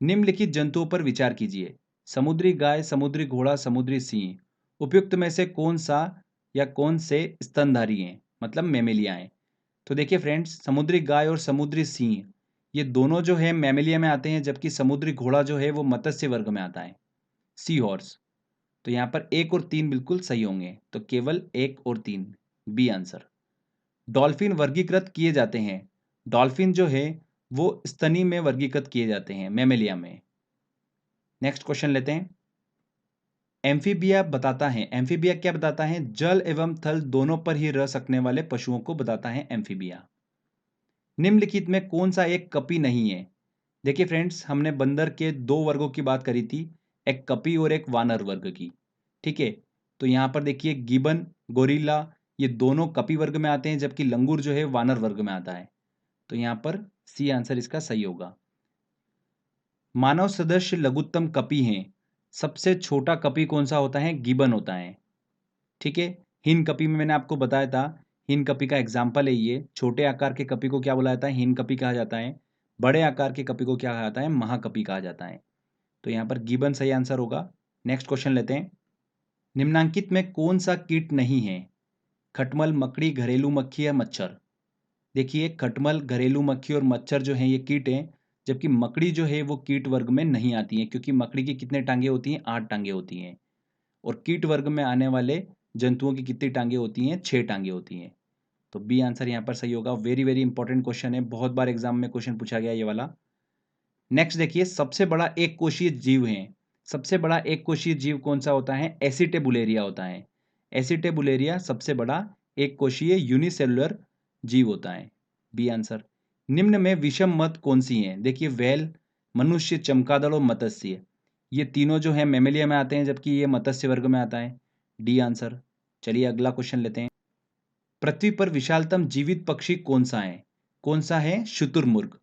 S1: निम्नलिखित जंतुओं पर विचार कीजिए, समुद्री गाय, समुद्री घोड़ा, समुद्री सिंह। उपयुक्त में से कौन सा या कौन से स्तनधारी हैं, मतलब मेमेलिया हैं। तो देखिए फ्रेंड्स, समुद्री गाय और समुद्री सिंह ये दोनों जो है मैमेलिया में आते हैं, जबकि समुद्री घोड़ा जो है वो मत्स्य वर्ग में आता है, सी हॉर्स। तो यहाँ पर 1 और 3 बिल्कुल सही होंगे, तो केवल 1 और 3, बी आंसर। डॉल्फिन वर्गीकृत किए जाते हैं, डॉल्फिन जो है वो स्तनी में वर्गीकृत किए जाते हैं, मैमेलिया में। नेक्स्ट क्वेश्चन लेते हैं। एम्फीबिया बताता है, एम्फीबिया क्या बताता है, जल एवं थल दोनों पर ही रह सकने वाले पशुओं को बताता है एम्फीबिया। निम्नलिखित में कौन सा एक कपि नहीं है। देखिए फ्रेंड्स, हमने बंदर के 2 वर्गों की बात करी थी, एक कपि और एक वानर वर्ग की। ठीक है। तो यहाँ पर देखिए गिबन, गोरिल्ला, ये दोनों कपि वर्ग में आते हैं, जबकि लंगूर जो है वानर वर्ग में आता है। तो यहाँ पर सी आंसर इसका सही होगा। मानव सदस्य लघुत्तम कपि हैं, सबसे छोटा कपि कौन सा होता है, गिबन होता है। ठीक है। हिन कपि में मैंने आपको बताया था, हिन कपि का एग्जाम्पल है ये। छोटे आकार के कपि को क्या बोला जाता है, हिन कपि कहा जाता है। बड़े आकार के कपि को क्या कहा जाता है, महाकपि कहा जाता है। तो यहाँ पर गिबन सही आंसर होगा। नेक्स्ट क्वेश्चन लेते हैं। निम्नांकित में कौन सा कीट नहीं है। खटमल, मकड़ी, घरेलू मक्खी या मच्छर? देखिए, खटमल, घरेलू मक्खी और मच्छर जो हैं ये कीट हैं, जबकि मकड़ी जो है वो कीट वर्ग में नहीं आती है, क्योंकि मकड़ी की कितने टांगे होती हैं? 8 टांगे होती हैं। और कीट वर्ग में आने वाले जंतुओं की कितनी टांगे होती हैं? 6 टांगे होती हैं। तो बी आंसर यहाँ पर सही होगा। वेरी वेरी इंपॉर्टेंट क्वेश्चन है, बहुत बार एग्जाम में क्वेश्चन पूछा गया ये वाला। नेक्स्ट देखिए, सबसे बड़ा एक कोशीय जीव है। सबसे बड़ा एक कोशीय जीव कौन सा होता है? एसिटेबुलेरिया होता है। एसिटेबुलेरिया सबसे बड़ा एक कोशीय यूनिसेलुलर जीव होता है। B answer. निम्न में विषम मत कौन सी हैं? देखिए, व्हेल, मनुष्य, चमगादड़ और मत्स्य, ये तीनों जो है मैमेलिया में आते हैं, जबकि ये मत्स्य वर्ग में आता है। D answer. चलिए अगला क्वेश्चन लेते हैं। पृथ्वी पर विशालतम जीवित पक्षी कौन सा है? कौन सा है? शुतुरमुर्ग।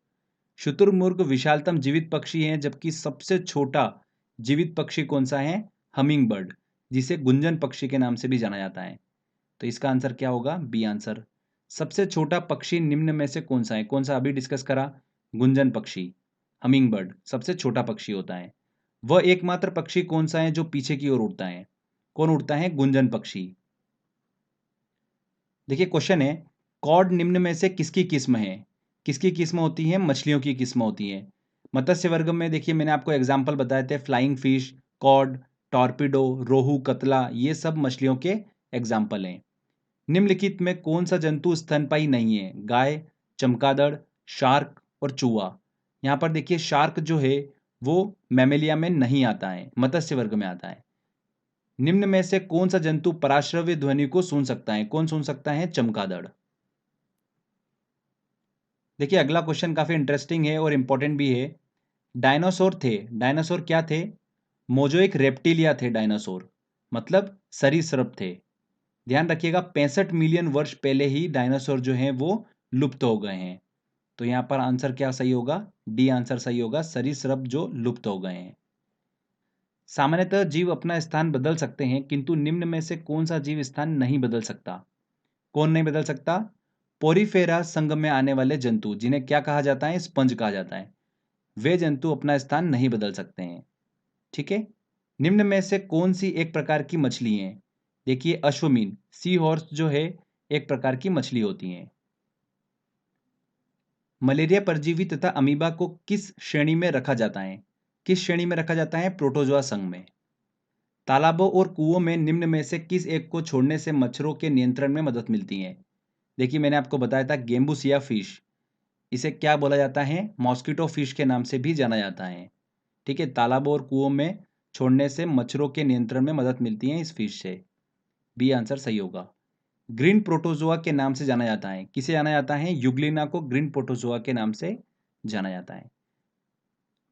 S1: शुतुरमुर्ग विशालतम जीवित पक्षी है, जबकि सबसे छोटा जीवित पक्षी कौन सा है? हमिंग बर्ड, जिसे गुंजन पक्षी के नाम से भी जाना जाता है। तो इसका आंसर क्या होगा? B answer. सबसे छोटा पक्षी निम्न में से कौन सा है? कौन सा अभी डिस्कस करा? गुंजन पक्षी, हमिंग बर्ड सबसे छोटा पक्षी होता है। वह एकमात्र पक्षी कौन सा है जो पीछे की ओर उड़ता है? कौन उड़ता है? गुंजन पक्षी। देखिए क्वेश्चन है, कॉड निम्न में से किसकी किस्म है? किसकी किस्म होती है? मछलियों की किस्म होती है। मत्स्य वर्ग में देखिए मैंने आपको एग्जाम्पल बताए थे, फ्लाइंग फिश, कॉड, टॉर्पिडो, रोहू, कतला, ये सब मछलियों के एग्जाम्पल हैं। निम्नलिखित में कौन सा जंतु स्तनपायी नहीं है? गाय, चमगादड़, शार्क और चूहा। यहाँ पर देखिए शार्क जो है वो मैमेलिया में नहीं आता है, मत्स्य वर्ग में आता है। निम्न में से कौन सा जंतु पराश्रव्य ध्वनि को सुन सकता है? कौन सुन सकता है? चमगादड़। देखिए अगला क्वेश्चन काफी इंटरेस्टिंग है और इंपॉर्टेंट भी है। डायनासोर थे, डायनासोर क्या थे? मोजोइक रेप्टिलिया थे डायनासोर, मतलब सरीसृप थे। ध्यान रखिएगा, 65 मिलियन वर्ष पहले ही डायनासोर जो हैं वो लुप्त हो गए हैं। तो यहां पर आंसर क्या सही होगा? डी आंसर सही होगा, सरीसृप जो लुप्त हो गए हैं। सामान्यतः जीव अपना स्थान बदल सकते हैं, किंतु निम्न में से कौन सा जीव स्थान नहीं बदल सकता? कौन नहीं बदल सकता? पोरीफेरा संघ में आने वाले जंतु, जिन्हें क्या कहा जाता है? स्पंज कहा जाता है। वे जंतु अपना स्थान नहीं बदल सकते हैं। ठीक है। निम्न में से कौन सी एक प्रकार की मछली है? देखिए अश्वमीन, सी हॉर्स जो है एक प्रकार की मछली होती है। मलेरिया परजीवी तथा अमीबा को किस श्रेणी में रखा जाता है? किस श्रेणी में रखा जाता है? प्रोटोजोआ संघ में। तालाबों और कुओं में निम्न में से किस एक को छोड़ने से मच्छरों के नियंत्रण में मदद मिलती है? देखिए मैंने आपको बताया था, गेम्बुसिया फिश, इसे क्या बोला जाता है? मॉस्किटो फिश के नाम से भी जाना जाता है। ठीक है, तालाबों और कुओं में छोड़ने से मच्छरों के नियंत्रण में मदद मिलती है इस फिश से। बी आंसर सही होगा। ग्रीन प्रोटोजोआ के नाम से जाना जाता है, किसे जाना जाता है? यूग्लिना को ग्रीन प्रोटोजोआ के नाम से जाना जाता है।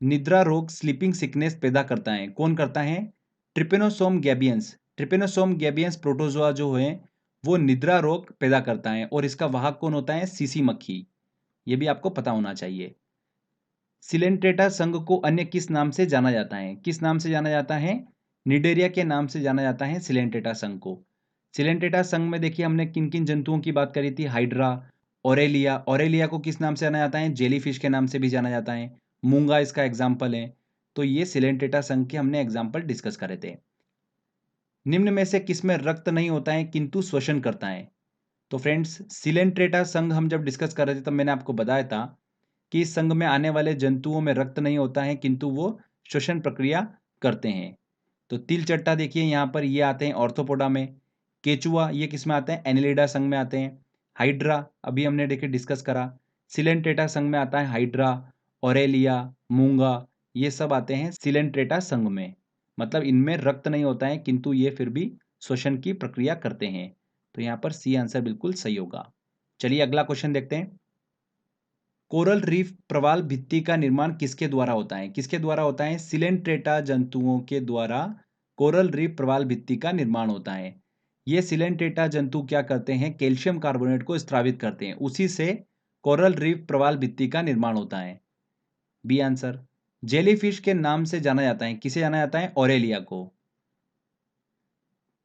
S1: निद्रा रोग, स्लीपिंग सिकनेस पैदा करता है, कौन करता है? ट्रिपेनोसोम गैबियंस। ट्रिपेनोसोम गैबियंस प्रोटोजोआ जो है वो निद्रा रोग पैदा करता है, और इसका वाहक कौन होता है? सीसी मक्खी। ये भी आपको पता होना चाहिए। सिलेंट्रेटा संघ को अन्य किस नाम से जाना जाता है? किस नाम से जाना जाता है? निडेरिया के नाम से जाना जाता है सिलेंट्रेटा संघ को। सिलेंट्रेटा संघ में देखिए हमने किन किन जंतुओं की बात करी थी? Hydra, Aurelia. ओरेलिया को किस नाम से जाना जाता है? जेलीफिश के नाम से भी जाना जाता है। मूंगा इसका एग्जाम्पल है। तो ये सिलेंट्रेटा संघ के हमने एग्जाम्पल डिस्कस करे थे। निम्न में से किसमें रक्त नहीं होता है किंतु श्वसन करता है? तो फ्रेंड्स, सिलेंट्रेटा संघ हम जब डिस्कस कर रहे थे तब मैंने आपको बताया था कि इस संघ में आने वाले जंतुओं में रक्त नहीं होता है, किंतु वो श्वसन प्रक्रिया करते हैं। तो तिलचट्टा देखिए यहाँ पर ये आते हैं ऑर्थोपोडा में। केचुआ ये किस में आते हैं? एनिलिडा संघ में आते हैं। हाइड्रा अभी हमने देखिए डिस्कस करा। सिलेंट्रेटा संघ में आता है हाइड्रा, ओरेलिया, मूंगा, ये सब आते हैं सिलेंट्रेटा संघ में। मतलब इनमें रक्त नहीं होता है, किंतु ये फिर भी श्वसन की प्रक्रिया करते हैं। तो यहाँ पर सी आंसर बिल्कुल सही होगा। चलिए अगला क्वेश्चन देखते हैं। कोरल रीफ प्रवाल भित्ति का निर्माण किसके द्वारा होता है? किसके द्वारा होता है? सिलेंट्रेटा जंतुओं के द्वारा कोरल रीफ प्रवाल भित्ति का निर्माण होता है। ये सिलेंट्रेटा जंतु क्या करते हैं? कैल्शियम कार्बोनेट को स्रावित करते हैं, उसी से कोरल रीफ प्रवाल भित्ति का निर्माण होता है। B answer. जेलीफिश के नाम से जाना जाता है, किसे जाना जाता है? ओरेलिया को।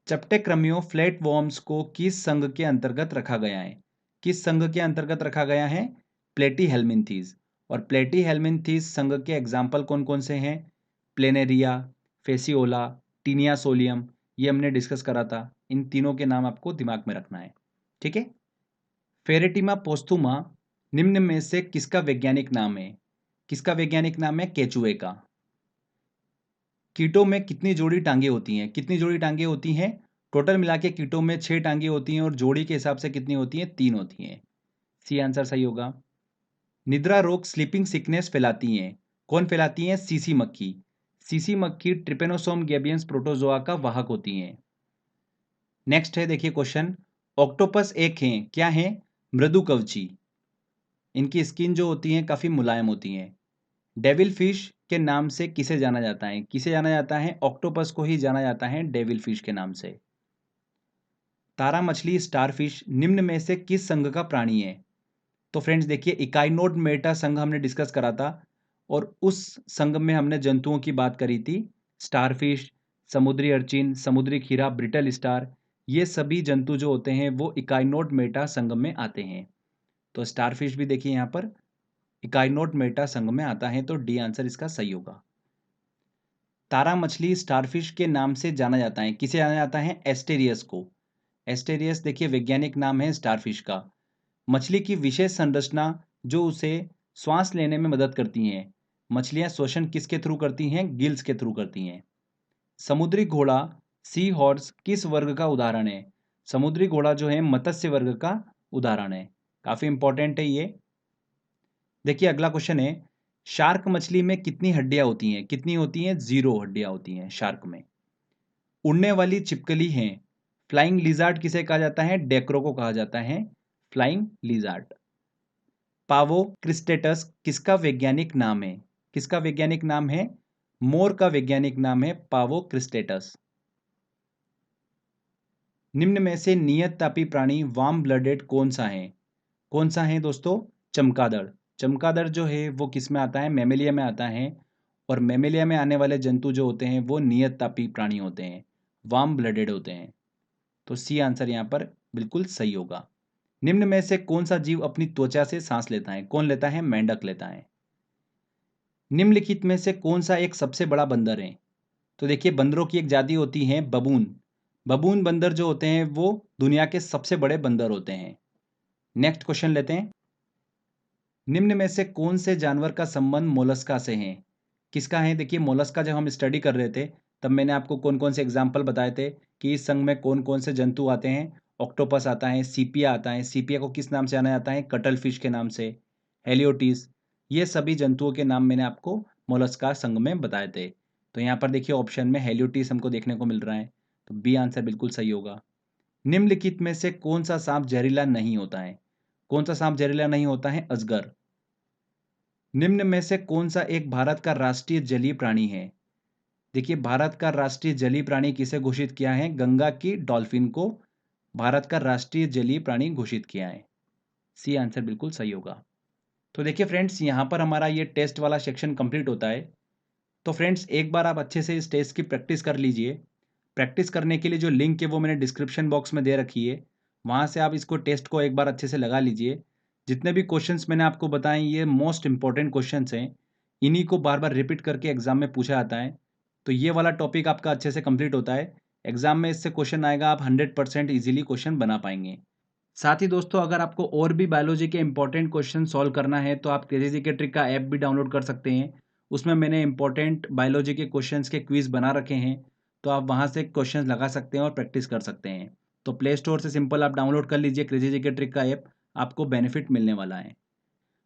S1: चपटेक्रमियों फ्लैट वॉर्म्स को किस संघ के अंतर्गत रखा गया है? किस संघ के अंतर्गत रखा गया है? प्लेटीहेल्मिन्थीज। और प्लेटीहेल्मिन्थीज संघ के एग्जाम्पल कौन कौन से हैं? प्लेनेरिया, फेसियोला, टीनिया सोलियम, ये हमने डिस्कस करा था। इन तीनों के नाम आपको दिमाग में रखना है। ठीक है। फेरेटिमा पोस्थुमा निम्न में से किसका वैज्ञानिक नाम है? किसका वैज्ञानिक नाम है? केचुए का। कीटों में कितनी जोड़ी टांगे होती हैं? कितनी जोड़ी टांगे होती हैं? टोटल मिला के कीटों में 6 टांगे होती हैं और जोड़ी के हिसाब से कितनी होती हैं? 3 होती हैं। सी आंसर सही होगा। निद्रा रोग स्लीपिंग सिकनेस फैलाती हैं। कौन फैलाती हैं? सीसी मक्खी। सीसी मक्खी ट्रिपेनोसोम गैबियंस प्रोटोजोआ का वाहक होती हैं। नेक्स्ट है, देखिए क्वेश्चन। ऑक्टोपस एक हैं, क्या हैं? मृदु कवची। इनकी स्किन जो होती है काफी मुलायम होती है। डेविल फिश के नाम से किसे जाना जाता है? किसे जाना जाता है? ऑक्टोपस को ही जाना जाता है डेविल फिश के नाम से। तारा मछली स्टारफिश निम्न में से किस संघ का प्राणी है? तो फ्रेंड्स देखिए, इकाइनोड मेटा संघ हमने डिस्कस करा था और उस संघ में हमने जंतुओं की बात करी थी। स्टारफिश, समुद्री अर्चिन, समुद्री खीरा, ब्रिटल स्टार, ये सभी जंतु जो होते हैं वो इकाइनोड मेटा संघ में आते हैं। तो स्टारफिश भी देखिए यहाँ पर इकाइनोड मेटा संघ में आता है, तो डी आंसर इसका सही होगा। तारा मछली स्टारफिश के नाम से जाना जाता है, किसे जाना जाता है? एस्टेरियस को। एस्टेरियस देखिए वैज्ञानिक नाम है स्टारफिश का। मछली की विशेष संरचना जो उसे श्वास लेने में मदद करती हैं। मछलियां श्वसन किसके थ्रू करती हैं? गिल्स के थ्रू करती हैं। समुद्री घोड़ा सी हॉर्स किस वर्ग का उदाहरण है? समुद्री घोड़ा जो है मत्स्य वर्ग का उदाहरण है। काफी इंपॉर्टेंट है ये। देखिए अगला क्वेश्चन है, शार्क मछली में कितनी हड्डियां होती हैं? कितनी होती हैं? 0 हड्डियां होती हैं शार्क में। उड़ने वाली छिपकली है फ्लाइंग लिजार्ड किसे कहा जाता है? डेक्रो को कहा जाता है फ्लाइंग लिजार्ड। पावो क्रिस्टेटस किसका वैज्ञानिक नाम है? किसका वैज्ञानिक नाम है? मोर का वैज्ञानिक नाम है पावो क्रिस्टेटस। निम्न में से नियत तापी प्राणी वार्म ब्लडेड कौन सा है? कौन सा है दोस्तों? चमगादड़। चमगादड़ जो है वो किस में आता है? मैमेलिया में आता है। और मैमेलिया में आने वाले जंतु जो होते हैं वो नियत तापी प्राणी होते हैं, वार्म ब्लडेड होते हैं। तो सी आंसर यहाँ पर बिल्कुल सही होगा। निम्न में से कौन सा जीव अपनी त्वचा से सांस लेता है? कौन लेता है? मेंढक लेता है। निम्नलिखित में से कौन सा एक सबसे बड़ा बंदर है? तो देखिए बंदरों की एक जाति होती है बबून। बबून बंदर जो होते हैं वो दुनिया के सबसे बड़े बंदर होते हैं। नेक्स्ट क्वेश्चन लेते हैं। निम्न में से कौन से जानवर का संबंध मोलस्का से है? किसका है? देखिए मोलस्का जब हम स्टडी कर रहे थे तब मैंने आपको कौन कौन से एग्जाम्पल बताए थे कि इस संघ में कौन कौन से जंतु आते हैं। ऑक्टोपस आता है, सीपिया आता है। सीपिया को किस नाम से जाना जाता है? कटल फिश के नाम से। हेलियोटिस, ये सभी जंतुओं के नाम मैंने आपको मोलस्का संघ में बताए थे। तो यहाँ पर देखिए ऑप्शन में हेलियोटिस हमको देखने को मिल रहा है, तो बी आंसर बिल्कुल सही होगा। निम्नलिखित में से कौन सा सांप जहरीला नहीं होता है? कौन सा सांप जहरीला नहीं होता है? अजगर। निम्न में से कौन सा एक भारत का राष्ट्रीय जलीय प्राणी है? देखिए भारत का राष्ट्रीय जलीय प्राणी किसे घोषित किया है? गंगा की डॉल्फिन को भारत का राष्ट्रीय जलीय प्राणी घोषित किया है। सी आंसर बिल्कुल सही होगा। तो देखिए फ्रेंड्स, यहाँ पर हमारा ये टेस्ट वाला सेक्शन कंप्लीट होता है। तो फ्रेंड्स एक बार आप अच्छे से इस टेस्ट की प्रैक्टिस कर लीजिए। प्रैक्टिस करने के लिए जो लिंक है वो मैंने डिस्क्रिप्शन बॉक्स में दे रखी है, वहाँ से आप इसको टेस्ट को एक बार अच्छे से लगा लीजिए। जितने भी क्वेश्चंस मैंने आपको बताए ये मोस्ट इंपॉर्टेंट क्वेश्चंस हैं, इन्हीं को बार बार रिपीट करके एग्जाम में पूछा जाता है। तो ये वाला टॉपिक आपका अच्छे से कंप्लीट होता है, एग्जाम में इससे क्वेश्चन आएगा, आप 100% ईजिली क्वेश्चन बना पाएंगे। साथ ही दोस्तों अगर आपको और भी बायोलॉजी के इंपॉर्टेंट क्वेश्चन सॉल्व करना है तो आप क्रेजी जीके ट्रिक का ऐप भी डाउनलोड कर सकते हैं। उसमें मैंने इंपॉर्टेंट बायोलॉजी के क्वेश्चंस के क्विज बना रखे हैं, तो आप वहां से क्वेश्चंस लगा सकते हैं और प्रैक्टिस कर सकते हैं। तो प्ले स्टोर से सिंपल आप डाउनलोड कर लीजिए क्रेजी जीके ट्रिक का ऐप, आपको बेनिफिट मिलने वाला है।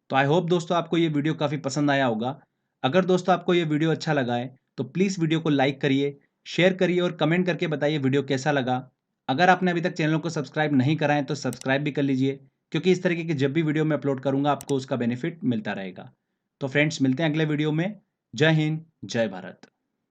S1: तो आई होप दोस्तों आपको ये वीडियो काफ़ी पसंद आया होगा। अगर दोस्तों आपको ये वीडियो अच्छा लगा है तो प्लीज़ वीडियो को लाइक करिए, शेयर करिए और कमेंट करके बताइए वीडियो कैसा लगा। अगर आपने अभी तक चैनल को सब्सक्राइब नहीं करा है तो सब्सक्राइब भी कर लीजिए, क्योंकि इस तरीके की जब भी वीडियो मैं अपलोड करूंगा आपको उसका बेनिफिट मिलता रहेगा। तो फ्रेंड्स मिलते हैं अगले वीडियो में। जय हिंद, जय भारत।